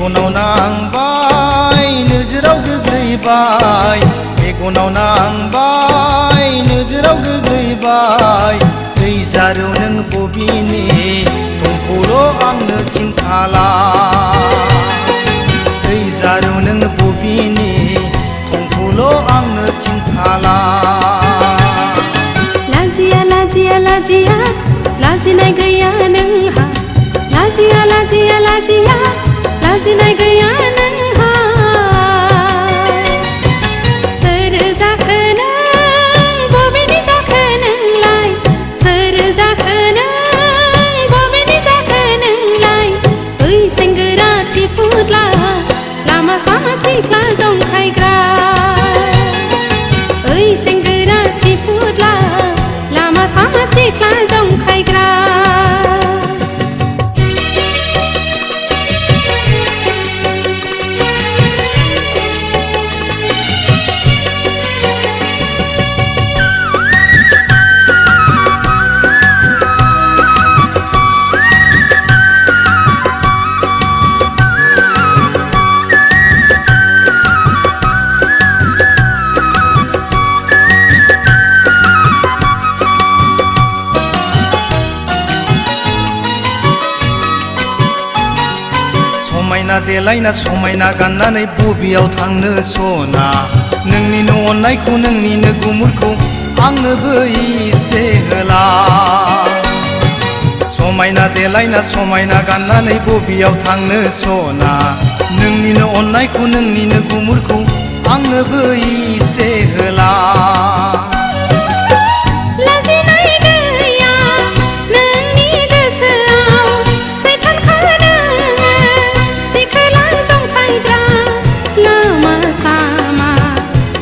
मेगनाव नांबाय नोजोराव गोग्लैबाय मेगनाव नांबाय नोजोराव गोग्लैबाय दै जारौ नों बबेनि थंखौल' आंनो खिन्थाला दै जारौ नों बबेनि थंखौल' आंनो खिन्थाला लाजिया लाजिया लाजिया लाजिनाय गैया नोंहा लाजिया लाजिया लाजिया लाजिनाय गैया नोंहा सोर जाखो नों बबेनि जाखो नोंलाय सोर जाखो नों बबेनि जाखो नोंलाय ओइ सेंग्रा थिफुदला लामा सामा सिख्ला जंखायग्रा ओइ सेंग्रा थिफुदला लामा सामा सिख्ला जंखायग्रा समायना देलायना समायना गाननानै बबेयाव थांनो सना नोंनिनो अननायखौ नोंनिनो गुमुरखौ आंनोबो इसे होला समायना देलायना समायना गाननानै बबेयाव थांनो सना नोंनिनो अननायखौ नोंनिनो गुमुरखौ आंनोबो इसे होला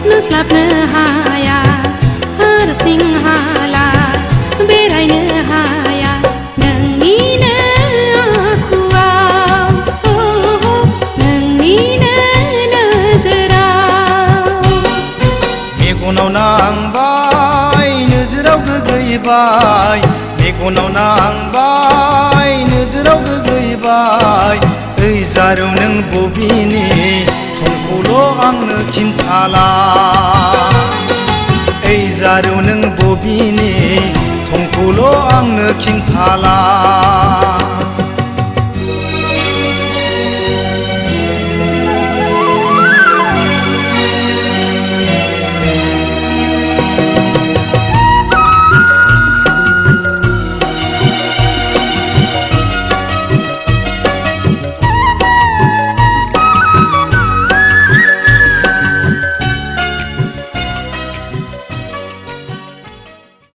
नुस्लाबनो हाया हारसिं हाला बेरायनो हाया नोंनिनो आखुआव नोंनिनो नोजोराव मेगनाव नांबाय नोजोराव गोग्लैबाय मेगनाव नांबाय नोजोराव गोग्लैबाय ओइ जारौ नों बबेनि थंखौल' आंनो खिन्थाला ओइ जारौ नों बबेनि थंखौल' आंनो खिन्थाला